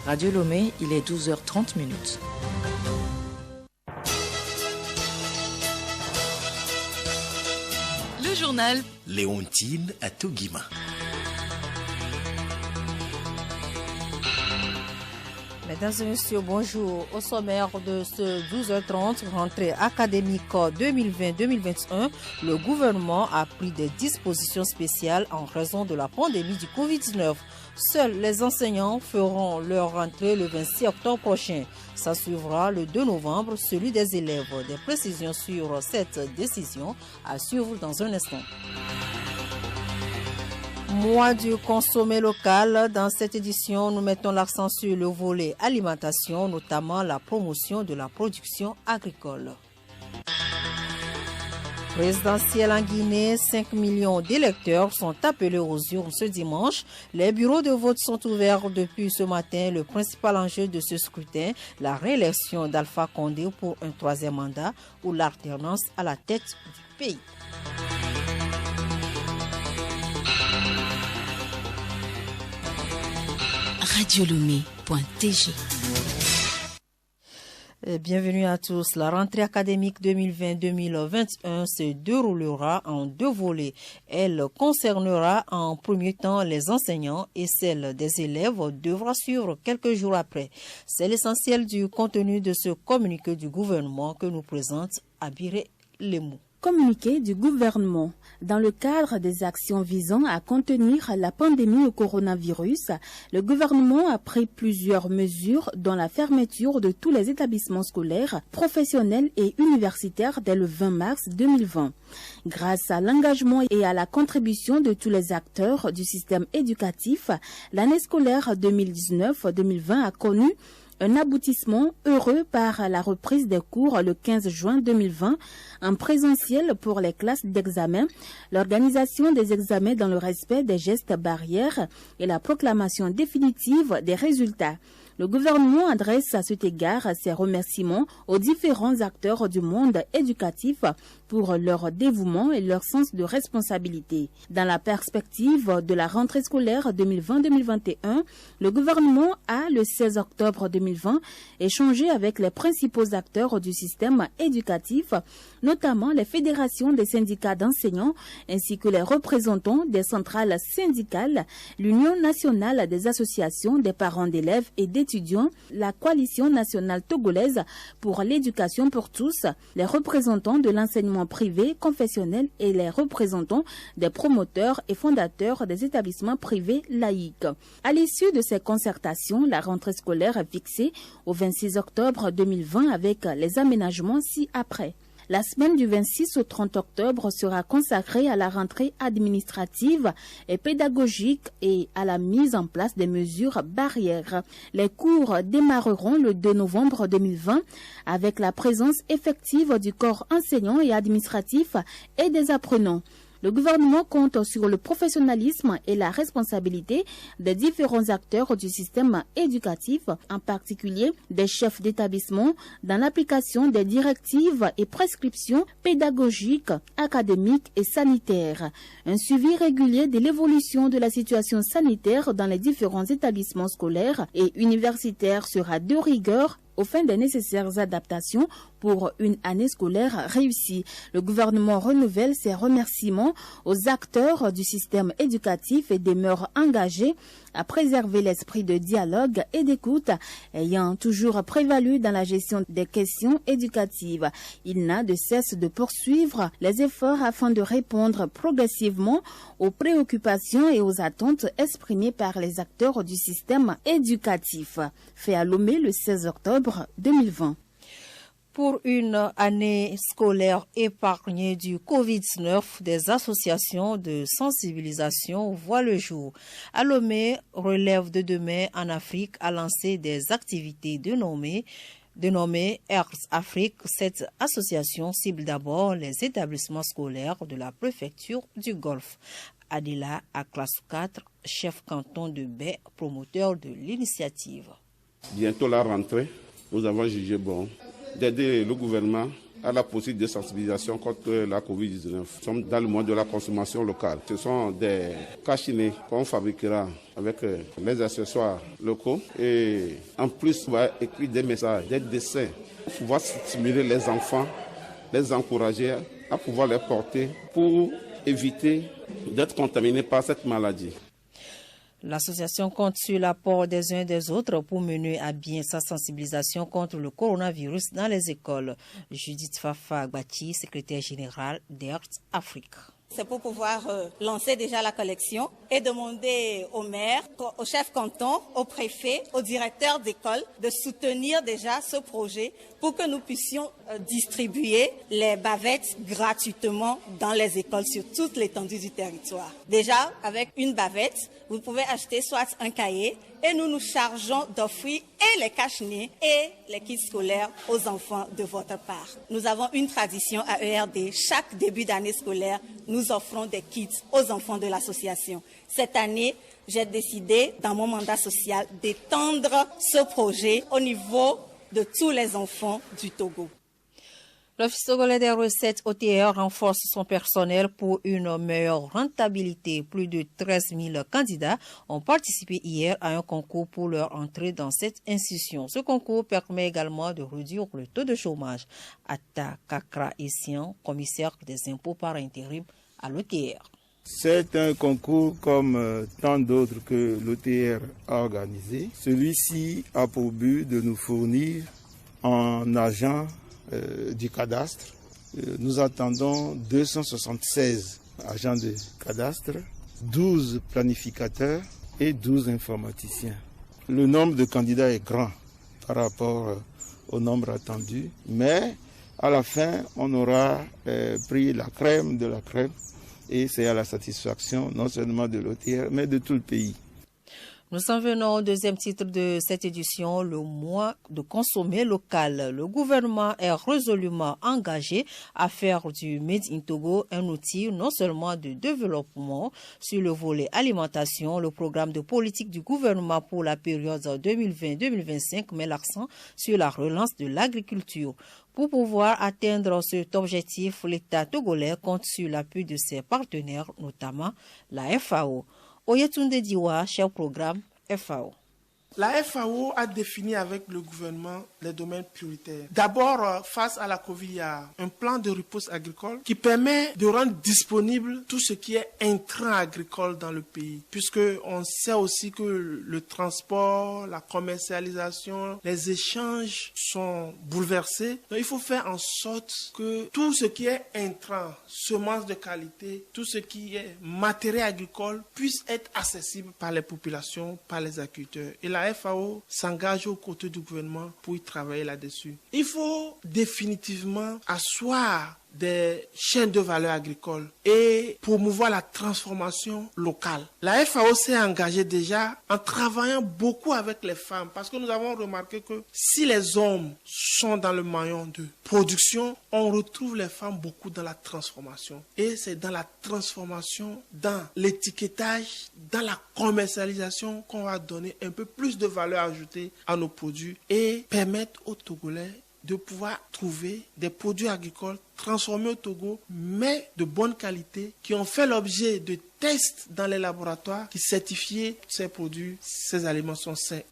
Radio Lomé, il est 12h30 minutes. Le journal Léontine Atoguima. Mesdames et messieurs, bonjour. Au sommaire de ce 12h30, rentrée académique 2020-2021, le gouvernement a pris des dispositions spéciales en raison de la pandémie du Covid-19. Seuls les enseignants feront leur rentrée le 26 octobre prochain. Ça suivra le 2 novembre, celui des élèves. Des précisions sur cette décision à suivre dans un instant. Mois du consommé local. Dans cette édition, nous mettons l'accent sur le volet alimentation, notamment la promotion de la production agricole. Présidentielle en Guinée, 5 millions d'électeurs sont appelés aux urnes ce dimanche. Les bureaux de vote sont ouverts depuis ce matin. Le principal enjeu de ce scrutin, la réélection d'Alpha Condé pour un troisième mandat ou l'alternance à la tête du pays. radiolomé.tg. Bienvenue à tous. La rentrée académique 2020-2021 se déroulera en deux volets. Elle concernera en premier temps les enseignants et celle des élèves devra suivre quelques jours après. C'est l'essentiel du contenu de ce communiqué du gouvernement que nous présente Abiré Lemou. Communiqué du gouvernement. Dans le cadre des actions visant à contenir la pandémie au coronavirus, le gouvernement a pris plusieurs mesures dont la fermeture de tous les établissements scolaires, professionnels et universitaires dès le 20 mars 2020. Grâce à l'engagement et à la contribution de tous les acteurs du système éducatif, l'année scolaire 2019-2020 a connu un aboutissement heureux par la reprise des cours le 15 juin 2020 en présentiel pour les classes d'examen, l'organisation des examens dans le respect des gestes barrières et la proclamation définitive des résultats. Le gouvernement adresse à cet égard ses remerciements aux différents acteurs du monde éducatif pour leur dévouement et leur sens de responsabilité. Dans la perspective de la rentrée scolaire 2020-2021, le gouvernement a, le 16 octobre 2020, échangé avec les principaux acteurs du système éducatif, notamment les fédérations des syndicats d'enseignants ainsi que les représentants des centrales syndicales, l'Union nationale des associations des parents d'élèves et d'étudiants, la Coalition nationale togolaise pour l'éducation pour tous, les représentants de l'enseignement privé, confessionnel et les représentants des promoteurs et fondateurs des établissements privés laïques. À l'issue de ces concertations, la rentrée scolaire est fixée au 26 octobre 2020 avec les aménagements ci-après. La semaine du 26 au 30 octobre sera consacrée à la rentrée administrative et pédagogique et à la mise en place des mesures barrières. Les cours démarreront le 2 novembre 2020 avec la présence effective du corps enseignant et administratif et des apprenants. Le gouvernement compte sur le professionnalisme et la responsabilité des différents acteurs du système éducatif, en particulier des chefs d'établissement, dans l'application des directives et prescriptions pédagogiques, académiques et sanitaires. Un suivi régulier de l'évolution de la situation sanitaire dans les différents établissements scolaires et universitaires sera de rigueur aux fins des nécessaires adaptations pour une année scolaire réussie. Le gouvernement renouvelle ses remerciements aux acteurs du système éducatif et demeure engagé à préserver l'esprit de dialogue et d'écoute ayant toujours prévalu dans la gestion des questions éducatives. Il n'a de cesse de poursuivre les efforts afin de répondre progressivement aux préoccupations et aux attentes exprimées par les acteurs du système éducatif. Fait à Lomé le 16 octobre 2020. Pour une année scolaire épargnée du Covid-19, des associations de sensibilisation voient le jour. À Lomé, Relève de demain en Afrique a lancé des activités dénommées Earth Afrique. Cette association cible d'abord les établissements scolaires de la préfecture du Golfe. Adila à classe 4, chef canton de Baie, promoteur de l'initiative. Bientôt la rentrée, nous avons jugé bon d'aider le gouvernement à la poursuite de sensibilisation contre la Covid-19. Nous sommes dans le monde de la consommation locale. Ce sont des cachinets qu'on fabriquera avec les accessoires locaux et en plus on va écrire des messages, des dessins pour pouvoir stimuler les enfants, les encourager à pouvoir les porter pour éviter d'être contaminés par cette maladie. L'association compte sur l'apport des uns et des autres pour mener à bien sa sensibilisation contre le coronavirus dans les écoles. Judith Fafa-Agbati, secrétaire générale d'ERTS Afrique. C'est pour pouvoir lancer déjà la collection et demander au maire, au chef canton, au préfet, au directeur d'école de soutenir déjà ce projet pour que nous puissions distribuer les bavettes gratuitement dans les écoles sur toute l'étendue du territoire. Déjà, avec une bavette, vous pouvez acheter soit un cahier et nous nous chargeons d'offrir et les cache-nez et les kits scolaires aux enfants de votre part. Nous avons une tradition à ERD. Chaque début d'année scolaire, nous offrons des kits aux enfants de l'association. Cette année, j'ai décidé, dans mon mandat social, d'étendre ce projet au niveau de tous les enfants du Togo. L'Office togolais des recettes OTR renforce son personnel pour une meilleure rentabilité. Plus de 13 000 candidats ont participé hier à un concours pour leur entrée dans cette institution. Ce concours permet également de réduire le taux de chômage. Atta Kakra Essian, commissaire des impôts par intérim à l'OTR. C'est un concours comme tant d'autres que l'OTR a organisé. Celui-ci a pour but de nous fournir en agents du cadastre. Nous attendons 276 agents de cadastre, 12 planificateurs et 12 informaticiens. Le nombre de candidats est grand par rapport au nombre attendu, mais à la fin, on aura pris la crème de la crème et c'est à la satisfaction non seulement de l'OTR, mais de tout le pays. Nous en venons au deuxième titre de cette édition, le mois de consommer local. Le gouvernement est résolument engagé à faire du Made in Togo un outil non seulement de développement sur le volet alimentation. Le programme de politique du gouvernement pour la période 2020-2025 met l'accent sur la relance de l'agriculture. Pour pouvoir atteindre cet objectif, l'État togolais compte sur l'appui de ses partenaires, notamment la FAO. Oyetunde Diwa, chef programme FAO. La FAO a défini avec le gouvernement les domaines prioritaires. D'abord, face à la Covid, il y a un plan de riposte agricole qui permet de rendre disponible tout ce qui est intrant agricole dans le pays. Puisque on sait aussi que le transport, la commercialisation, les échanges sont bouleversés. Donc il faut faire en sorte que tout ce qui est intrant, semences de qualité, tout ce qui est matériel agricole puisse être accessible par les populations, par les agriculteurs. Et la FAO s'engage aux côtés du gouvernement pour y travailler là-dessus. Il faut définitivement asseoir des chaînes de valeur agricole et promouvoir la transformation locale. La FAO s'est engagée déjà en travaillant beaucoup avec les femmes parce que nous avons remarqué que si les hommes sont dans le maillon de production, on retrouve les femmes beaucoup dans la transformation. Et c'est dans la transformation, dans l'étiquetage, dans la commercialisation qu'on va donner un peu plus de valeur ajoutée à nos produits et permettre aux Togolais de pouvoir trouver des produits agricoles transformés au Togo, mais de bonne qualité, qui ont fait l'objet de tests dans les laboratoires qui certifient ces produits, ces aliments sont sains.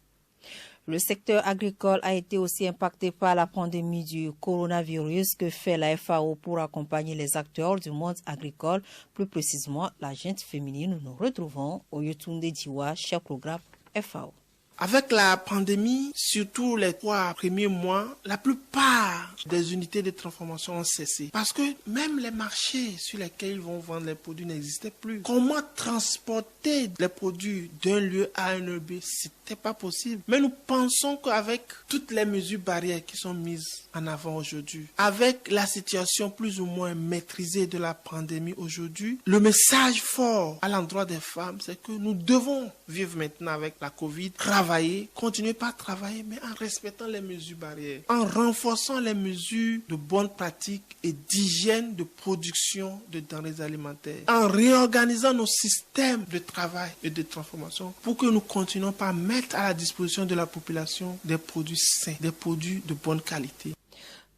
Le secteur agricole a été aussi impacté par la pandémie du coronavirus. Que fait la FAO pour accompagner les acteurs du monde agricole, plus précisément la gente féminine? Nous nous retrouvons au Yotunde Diwa, chef programme FAO. Avec la pandémie, surtout les 3 premiers mois, la plupart des unités de transformation ont cessé. Parce que même les marchés sur lesquels ils vont vendre les produits n'existaient plus. Comment transporter les produits d'un lieu à un lieu B, c'était pas possible. Mais nous pensons qu'avec toutes les mesures barrières qui sont mises en avant aujourd'hui, avec la situation plus ou moins maîtrisée de la pandémie aujourd'hui, le message fort à l'endroit des femmes, c'est que nous devons vivre maintenant avec la Covid, travailler, continuer par travailler, mais en respectant les mesures barrières, en renforçant les mesures de bonnes pratiques et d'hygiène de production de denrées alimentaires, en réorganisant nos systèmes de travail et de transformation pour que nous continuions par mettre à la disposition de la population des produits sains, des produits de bonne qualité.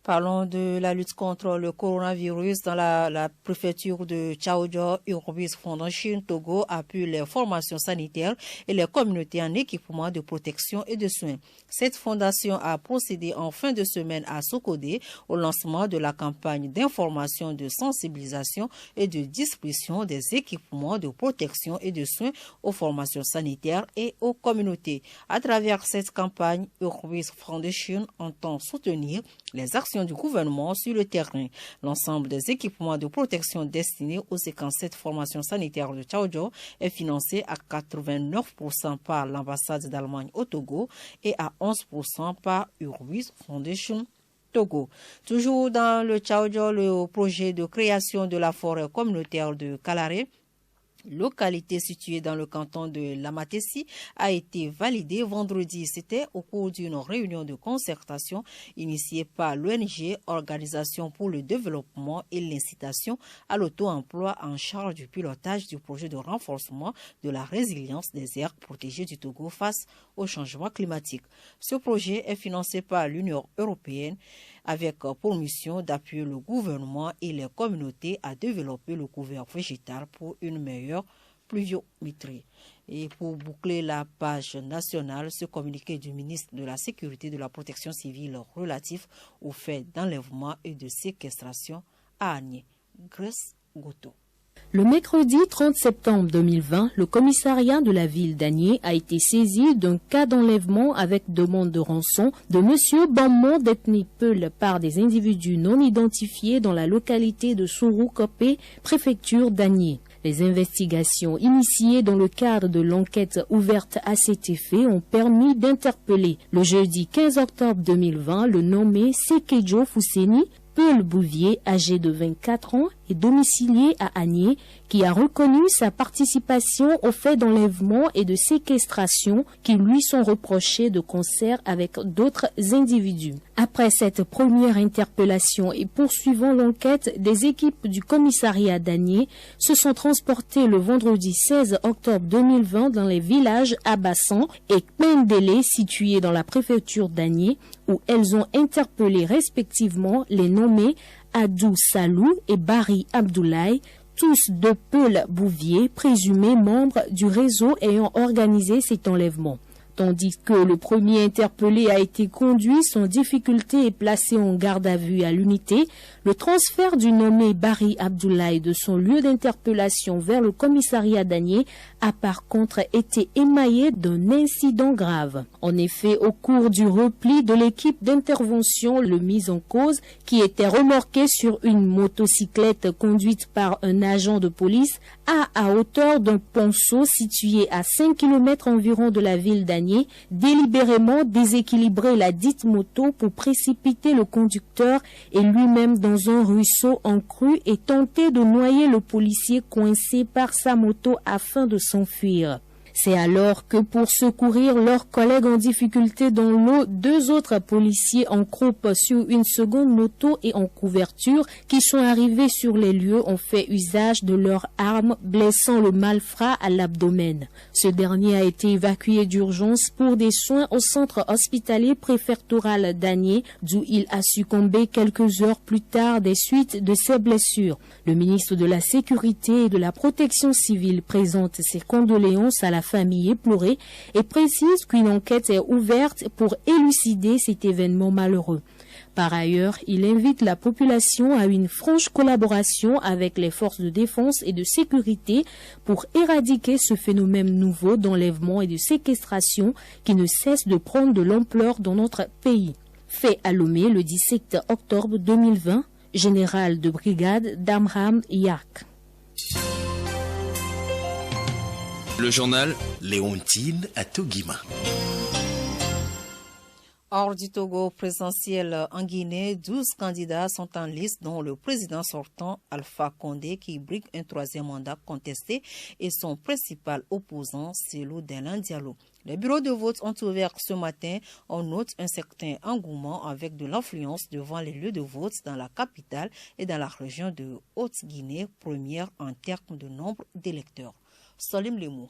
Parlons de la lutte contre le coronavirus. Dans la préfecture de Tchaoudjo, Urbis Foundation Togo appuie les formations sanitaires et les communautés en équipement de protection et de soins. Cette fondation a procédé en fin de semaine à Sokodé au lancement de la campagne d'information, de sensibilisation et de distribution des équipements de protection et de soins aux formations sanitaires et aux communautés. À travers cette campagne, Urbis Foundation entend soutenir les actions du gouvernement sur le terrain. L'ensemble des équipements de protection destinés aux 57 formations sanitaires de Tchaoudjo est financé à 89% par l'ambassade d'Allemagne au Togo et à 11% par Urbis Foundation Togo. Toujours dans le Tchaoudjo, le projet de création de la forêt communautaire de Kalaré, localité située dans le canton de Lamatessi, a été validée vendredi. C'était au cours d'une réunion de concertation initiée par l'ONG Organisation pour le développement et l'incitation à l'auto-emploi en charge du pilotage du projet de renforcement de la résilience des aires protégées du Togo face au changement climatique. Ce projet est financé par l'Union européenne avec pour mission d'appuyer le gouvernement et les communautés à développer le couvert végétal pour une meilleure pluviométrie. Et pour boucler la page nationale, ce communiqué du ministre de la Sécurité et de la Protection civile relatif aux faits d'enlèvement et de séquestration à Agné. Grace Goto. Le mercredi 30 septembre 2020, le commissariat de la ville d'Agné a été saisi d'un cas d'enlèvement avec demande de rançon de M. Bamon d'ethnie Peul par des individus non identifiés dans la localité de Sourou-Kopé, préfecture d'Agné. Les investigations initiées dans le cadre de l'enquête ouverte à cet effet ont permis d'interpeller le jeudi 15 octobre 2020 le nommé Sekedjo Fousseni, Peul Bouvier, âgé de 24 ans et domicilié à Agné, qui a reconnu sa participation aux faits d'enlèvement et de séquestration qui lui sont reprochés de concert avec d'autres individus. Après cette première interpellation et poursuivant l'enquête, des équipes du commissariat d'Agné se sont transportées le vendredi 16 octobre 2020 dans les villages Abassan et Kpendele situés dans la préfecture d'Agné, où elles ont interpellé respectivement les nommés Adou Salou et Barry Abdoulaye, tous de Peul Bouvier, présumés membres du réseau ayant organisé cet enlèvement. Tandis que le premier interpellé a été conduit sans difficulté et placé en garde à vue à l'unité, le transfert du nommé Barry Abdoulaye de son lieu d'interpellation vers le commissariat d'Agné a par contre été émaillé d'un incident grave. En effet, au cours du repli de l'équipe d'intervention, le mis en cause, qui était remorqué sur une motocyclette conduite par un agent de police, a, à hauteur d'un ponceau situé à 5 km environ de la ville d'Agné, délibérément déséquilibré la dite moto pour précipiter le conducteur et lui-même dans un ruisseau en crue et tenter de noyer le policier coincé par sa moto afin de s'enfuir. C'est alors que pour secourir leurs collègues en difficulté dans l'eau, deux autres policiers en croupe sur une seconde moto et en couverture qui sont arrivés sur les lieux ont fait usage de leurs armes, blessant le malfrat à l'abdomen. Ce dernier a été évacué d'urgence pour des soins au centre hospitalier préfectoral d'Agné, d'où il a succombé quelques heures plus tard des suites de ses blessures. Le ministre de la Sécurité et de la Protection civile présente ses condoléances à la famille éplorée et précise qu'une enquête est ouverte pour élucider cet événement malheureux. Par ailleurs, il invite la population à une franche collaboration avec les forces de défense et de sécurité pour éradiquer ce phénomène nouveau d'enlèvement et de séquestration qui ne cesse de prendre de l'ampleur dans notre pays. Fait à Lomé le 17 octobre 2020, général de brigade Damram Yak. Le journal Léontine à Togima. Hors du Togo présidentiel en Guinée, 12 candidats sont en liste, dont le président sortant Alpha Condé qui brigue un troisième mandat contesté et son principal opposant, Cellou Dalein Diallo. Les bureaux de vote ont ouvert ce matin. On note un certain engouement avec de l'influence devant les lieux de vote dans la capitale et dans la région de Haute-Guinée, première en termes de nombre d'électeurs. Salim Lemou.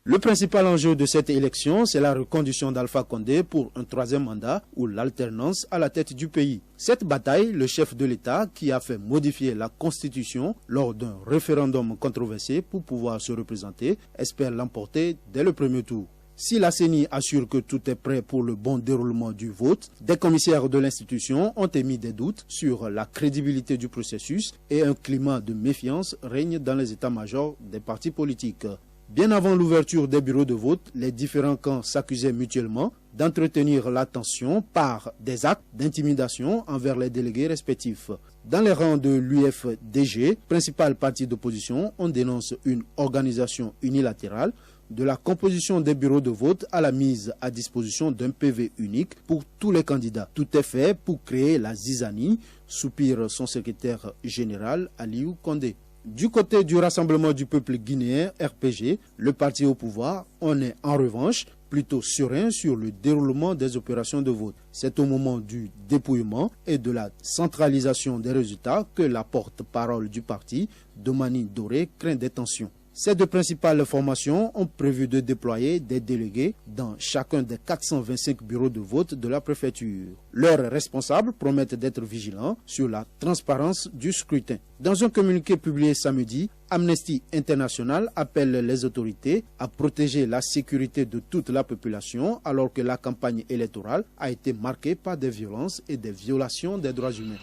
Le principal enjeu de cette élection, c'est la reconduction d'Alpha Condé pour un troisième mandat ou l'alternance à la tête du pays. Cette bataille, le chef de l'État, qui a fait modifier la Constitution lors d'un référendum controversé pour pouvoir se représenter, espère l'emporter dès le premier tour. Si la CENI assure que tout est prêt pour le bon déroulement du vote, des commissaires de l'institution ont émis des doutes sur la crédibilité du processus et un climat de méfiance règne dans les états-majors des partis politiques. Bien avant l'ouverture des bureaux de vote, les différents camps s'accusaient mutuellement d'entretenir la tension par des actes d'intimidation envers les délégués respectifs. Dans les rangs de l'UFDG, principal parti d'opposition, on dénonce une organisation unilatérale de la composition des bureaux de vote à la mise à disposition d'un PV unique pour tous les candidats. Tout est fait pour créer la zizanie, soupire son secrétaire général Aliou Condé. Du côté du Rassemblement du peuple guinéen, RPG, le parti au pouvoir, on est en revanche plutôt serein sur le déroulement des opérations de vote. C'est au moment du dépouillement et de la centralisation des résultats que la porte-parole du parti, Domani Doré, craint des tensions. Ces deux principales formations ont prévu de déployer des délégués dans chacun des 425 bureaux de vote de la préfecture. Leurs responsables promettent d'être vigilants sur la transparence du scrutin. Dans un communiqué publié samedi, Amnesty International appelle les autorités à protéger la sécurité de toute la population alors que la campagne électorale a été marquée par des violences et des violations des droits humains.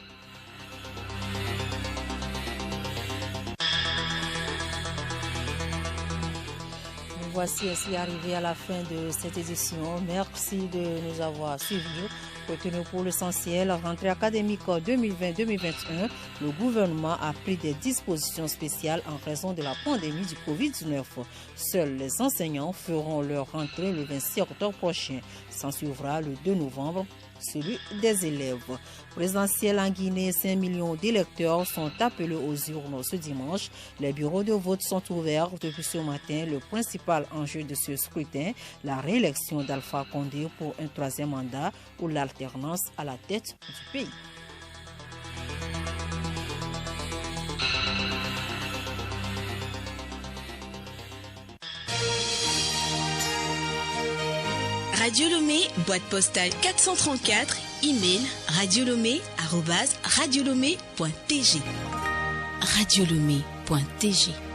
Voici ainsi arrivé à la fin de cette édition. Merci de nous avoir suivis. Retenu pour l'essentiel, rentrée académique 2020-2021, le gouvernement a pris des dispositions spéciales en raison de la pandémie du Covid-19. Seuls les enseignants feront leur rentrée le 26 octobre prochain. S'en suivra le 2 novembre celui des élèves. Présidentielle en Guinée, 5 millions d'électeurs sont appelés aux urnes ce dimanche. Les bureaux de vote sont ouverts depuis ce matin. Le principal enjeu de ce scrutin, la réélection d'Alpha Condé pour un troisième mandat ou l'alternance à la tête du pays. Radio Lomé, boîte postale 434, email radiolomé@radiolomé.tg. radiolomé.tg